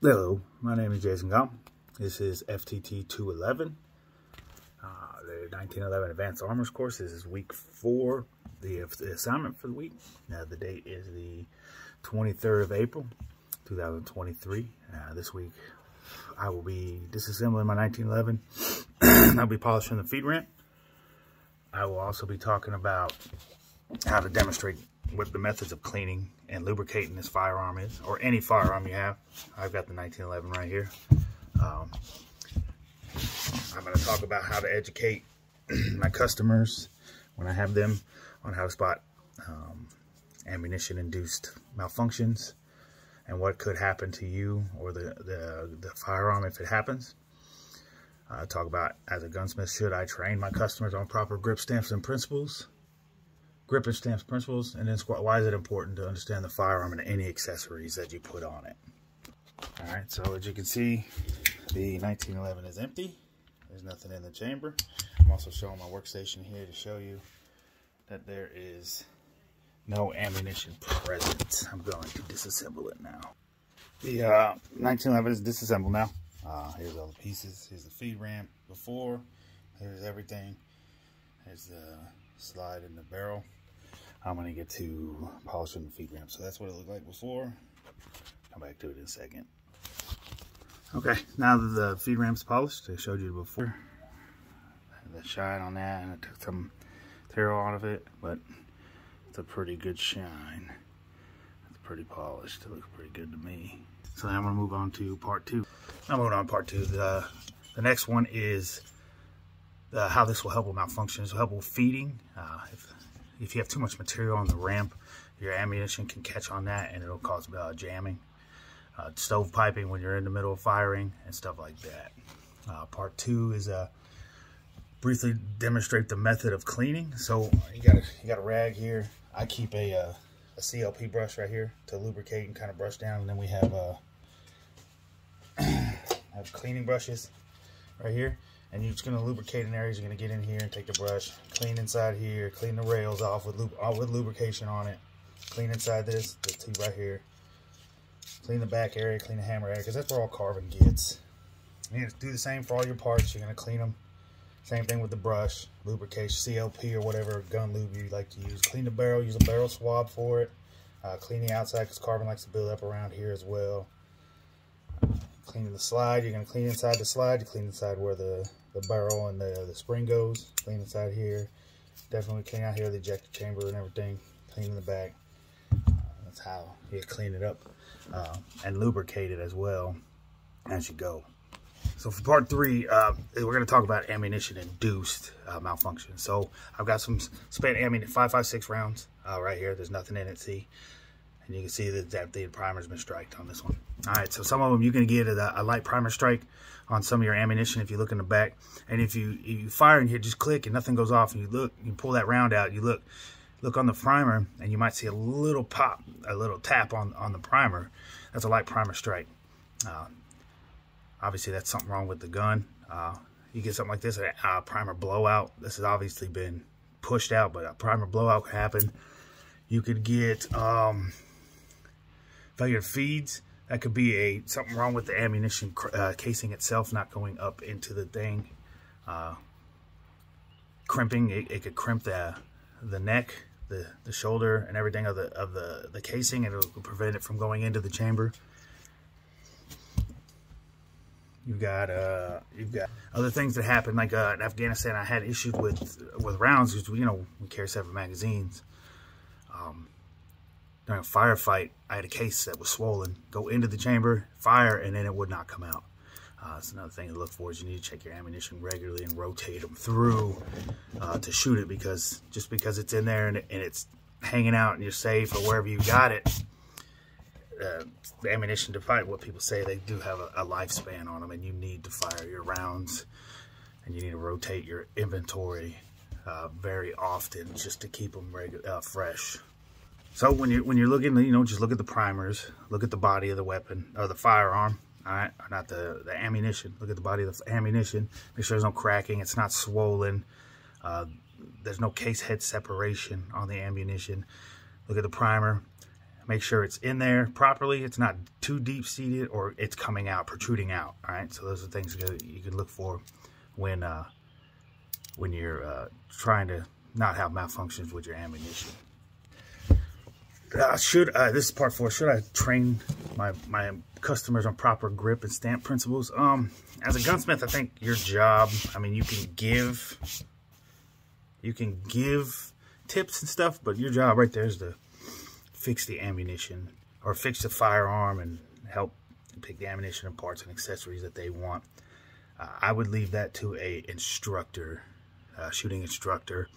Hello, my name is Jason Gum. This is FTT 211, the 1911 Advanced Armors course. This is week 4, the assignment for the week. Now the date is the 23rd of April, 2023. This week I will be disassembling my 1911. I'll be polishing the feed ramp. I will also be talking about how to demonstrate what the methods of cleaning and lubricating this firearm is, or any firearm you have. I've got the 1911 right here. I'm going to talk about how to educate my customers when I have them on how to spot ammunition-induced malfunctions and what could happen to you or the firearm if it happens. Talk about, as a gunsmith, should I train my customers on proper grip stamps and principles? Grip and stamps principles, and then why is it important to understand the firearm and any accessories that you put on it. Alright, so as you can see, the 1911 is empty. There's nothing in the chamber. I'm also showing my workstation here to show you that there is no ammunition present. I'm going to disassemble it now. The 1911 is disassembled now. Here's all the pieces. Here's the feed ramp before. Here's everything. Here's the slide and the barrel. I'm going to get to polishing the feed ramp. So that's what it looked like before. Come back to it in a second. Okay, now that the feed ramp's polished, I showed you before. The shine on that, and I took some material out of it, but it's a pretty good shine. It's pretty polished. It looks pretty good to me. So now I'm going to move on to part 2. I'm moving on to part 2. The next one is how this will help with malfunctions. It will help with feeding. If you have too much material on the ramp, your ammunition can catch on that and it'll cause jamming. Stove piping when you're in the middle of firing and stuff like that. Part 2 is briefly demonstrate the method of cleaning. So you got a rag here. I keep a CLP brush right here to lubricate and kind of brush down, and then we have cleaning brushes right here. And you're just going to lubricate in areas. You're going to get in here and take the brush, clean inside here, clean the rails off with lubrication on it, clean inside this tube right here, clean the back area, clean the hammer area, because that's where all carbon gets. You need to do the same for all your parts. You're going to clean them. Same thing with the brush, lubrication, CLP or whatever gun lube you like to use. Clean the barrel, use a barrel swab for it. Clean the outside because carbon likes to build up around here as well. Cleaning the slide, you're going to clean inside the slide. You clean inside where the barrel and the spring goes. Clean inside here. Definitely clean out here the ejector chamber and everything. Clean in the back. That's how you clean it up. And lubricate it as well as you go. So for part 3, we're going to talk about ammunition-induced malfunction. So I've got some spent ammunition, 5.56 rounds right here. There's nothing in it, see? And you can see that the primer's been striked on this one. All right, so some of them you can get a light primer strike on some of your ammunition if you look in the back. And if you fire and you just click and nothing goes off, and you look, you pull that round out, you look on the primer, and you might see a little pop, a little tap on the primer. That's a light primer strike. Obviously, that's something wrong with the gun. You get something like this, a primer blowout. This has obviously been pushed out, but a primer blowout could happen. You could get failure feeds. That could be something wrong with the ammunition casing itself, not going up into the thing. Crimping, it could crimp the neck, the shoulder, and everything of the casing, and it'll prevent it from going into the chamber. You've got other things that happen, like in Afghanistan. I had issues with rounds because we carry 7 magazines. During a firefight, I had a case that was swollen. Go into the chamber, fire, and then it would not come out. That's another thing to look for, is you need to check your ammunition regularly and rotate them through to shoot it, because just because it's in there and it's hanging out and you're safe or wherever you got it, the ammunition, despite what people say, they do have a lifespan on them, and you need to fire your rounds, and you need to rotate your inventory very often just to keep them fresh. So when you're looking, just look at the primers, look at the body of the weapon or the firearm. All right, not the ammunition. Look at the body of the ammunition. Make sure there's no cracking. It's not swollen. There's no case head separation on the ammunition. Look at the primer. Make sure it's in there properly. It's not too deep seated or it's coming out, protruding out. All right, so those are things you can look for when you're trying to not have malfunctions with your ammunition. This is part 4. Should I train my customers on proper grip and stamp principles? As a gunsmith, I think your job, I mean, you can give tips and stuff, but your job right there is to fix the ammunition or fix the firearm and help pick the ammunition and parts and accessories that they want. I would leave that to a instructor, shooting instructor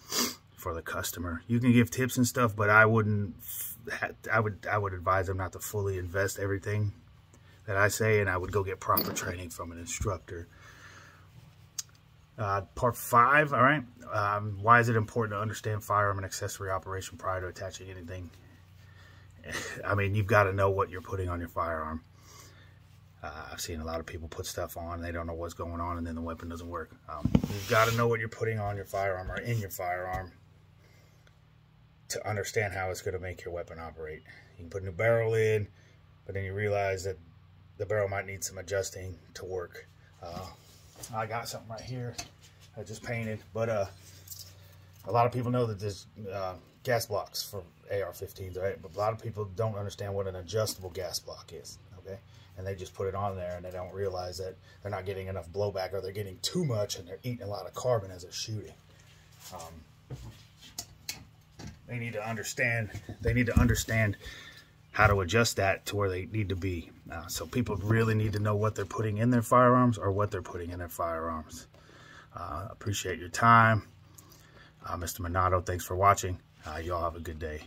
for the customer. You can give tips and stuff, but I wouldn't. I would advise them not to fully invest everything that I say, and I would go get proper training from an instructor. Part 5, all right. Why is it important to understand firearm and accessory operation prior to attaching anything? I mean, you've got to know what you're putting on your firearm. I've seen a lot of people put stuff on, and they don't know what's going on, and then the weapon doesn't work. You've got to know what you're putting on your firearm or in your firearm to understand how it's going to make your weapon operate. You can put a new barrel in, but then you realize that the barrel might need some adjusting to work. I got something right here I just painted, but a lot of people know that there's gas blocks for AR-15s, right? But a lot of people don't understand what an adjustable gas block is, okay? And they just put it on there and they don't realize that they're not getting enough blowback, or they're getting too much and they're eating a lot of carbon as they're shooting. They need to understand how to adjust that to where they need to be. So people really need to know what they're putting in their firearms or what they're putting in their firearms. Appreciate your time. Mr. Minato, thanks for watching. Y'all have a good day.